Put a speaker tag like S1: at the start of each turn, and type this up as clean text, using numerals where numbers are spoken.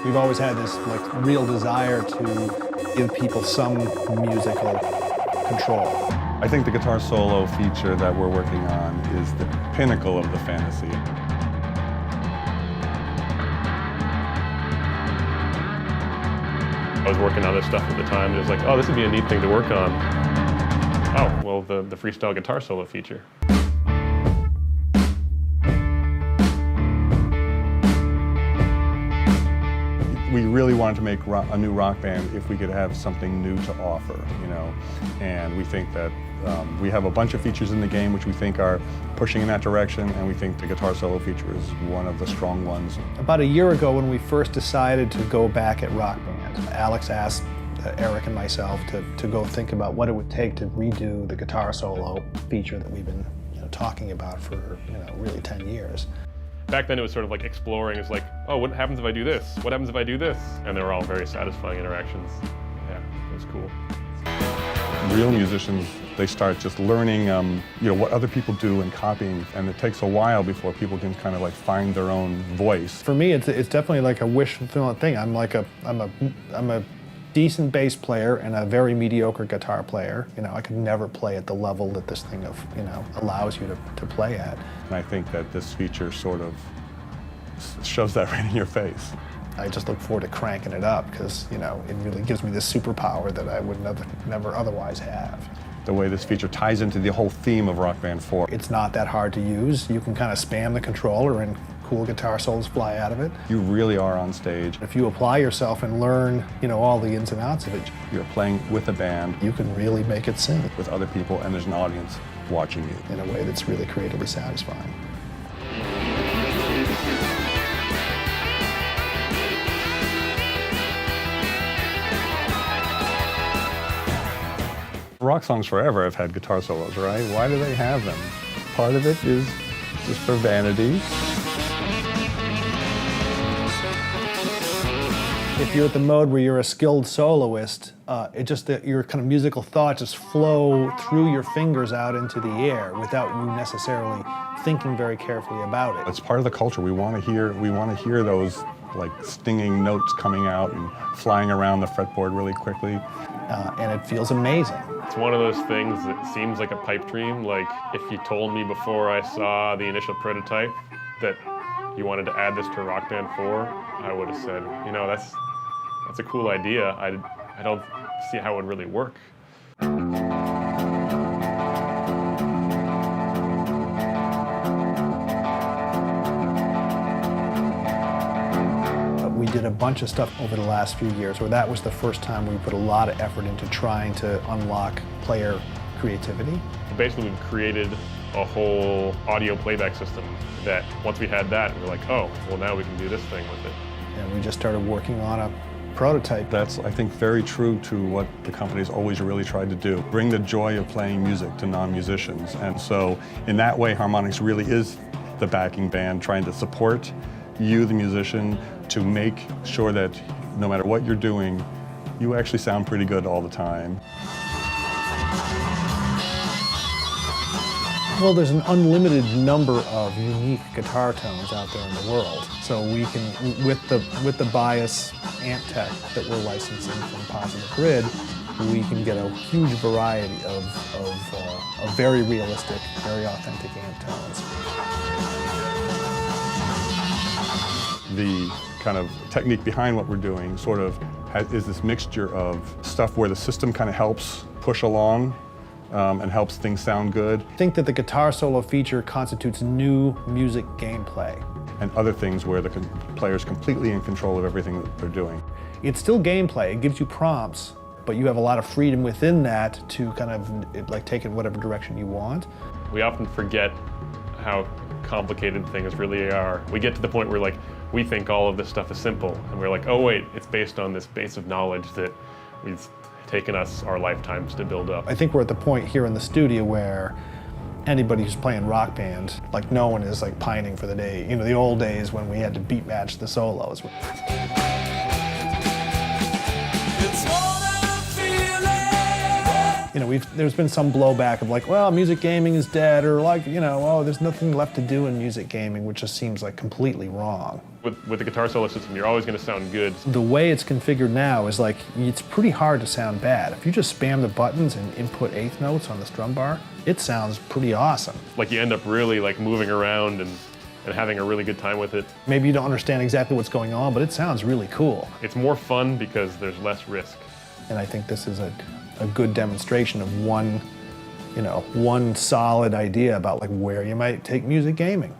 S1: We've always had this real desire to give people some musical control.
S2: I think the guitar solo feature that we're working on is the pinnacle of the fantasy.
S3: I was working on this stuff at the time, and it was like, oh, this would be a neat thing to work on. Oh, well, the freestyle guitar solo feature.
S2: We really wanted to make a new rock band if we could have something new to offer, and we think that we have a bunch of features in the game which we think are pushing in that direction, and we think the guitar solo feature is one of the strong ones.
S1: About a year ago, when we first decided to go back at Rock Band, Alex asked Eric and myself to go think about what it would take to redo the guitar solo feature that we've been talking about for really 10 years.
S3: Back then it was sort of like exploring. It's like, oh, what happens if I do this? What happens if I do this? And they were all very satisfying interactions. Yeah, it was cool.
S2: Real musicians, they start just learning what other people do and copying, and it takes a while before people can kind of find their own voice.
S1: For me, it's definitely like a wish-fulfillment thing. I'm a decent bass player and a very mediocre guitar player. I could never play at the level that this thing allows you to play at.
S2: And I think that this feature sort of shoves that right in your face.
S1: I just look forward to cranking it up because, it really gives me this superpower that I would never otherwise have.
S2: The way this feature ties into the whole theme of Rock Band 4.
S1: It's not that hard to use. You can kind of spam the controller and cool guitar solos fly out of it.
S2: You really are on stage.
S1: If you apply yourself and learn, all the ins and outs of it,
S2: you're playing with a band.
S1: You can really make it sing.
S2: With other people, and there's an audience watching you.
S1: In a way that's really creatively satisfying.
S2: Rock songs forever have had guitar solos, right? Why do they have them? Part of it is just for vanity.
S1: If you're at the mode where you're a skilled soloist, your kind of musical thoughts just flow through your fingers out into the air without you necessarily thinking very carefully about it.
S2: It's part of the culture. We want to hear those stinging notes coming out and flying around the fretboard really quickly.
S1: And it feels amazing.
S3: It's one of those things that seems like a pipe dream. Like if you told me before I saw the initial prototype that you wanted to add this to Rock Band 4, I would have said, that's a cool idea. I don't see how it would really work.
S1: We did a bunch of stuff over the last few years where that was the first time we put a lot of effort into trying to unlock player creativity.
S3: Basically, we've created a whole audio playback system that once we had that, we were like, oh, well now we can do this thing with it.
S1: And we just started working on a prototype.
S2: That's, I think, very true to what the company's always really tried to do. Bring the joy of playing music to non-musicians. And so in that way, Harmonix really is the backing band trying to support you, the musician, to make sure that no matter what you're doing, you actually sound pretty good all the time.
S1: Well, there's an unlimited number of unique guitar tones out there in the world. So we can, with the bias amp tech that we're licensing from Positive Grid, we can get a huge variety of very realistic, very authentic amp tones.
S2: The kind of technique behind what we're doing sort of is this mixture of stuff where the system kind of helps push along and helps things sound good.
S1: I think that the guitar solo feature constitutes new music gameplay.
S2: And other things where the player's completely in control of everything that they're doing.
S1: It's still gameplay, it gives you prompts, but you have a lot of freedom within that to kind of take it whatever direction you want.
S3: We often forget how complicated things really are. We get to the point where we think all of this stuff is simple, and we're like, oh wait, it's based on this base of knowledge that we've taken us our lifetimes to build up.
S1: I think we're at the point here in the studio where anybody who's playing Rock Band, no one is pining for the day, the old days when we had to beat match the solos. You know, there's been some blowback of like, well, music gaming is dead, or like, you know, oh, there's nothing left to do in music gaming, which just seems like completely wrong.
S3: With the guitar solo system, you're always going to sound good.
S1: The way it's configured now is like, it's pretty hard to sound bad. If you just spam the buttons and input eighth notes on the strum bar, it sounds pretty awesome.
S3: Like you end up really like moving around and having a really good time with it.
S1: Maybe you don't understand exactly what's going on, but it sounds really cool.
S3: It's more fun because there's less risk.
S1: And I think this is a good demonstration of one solid idea about like where you might take music gaming.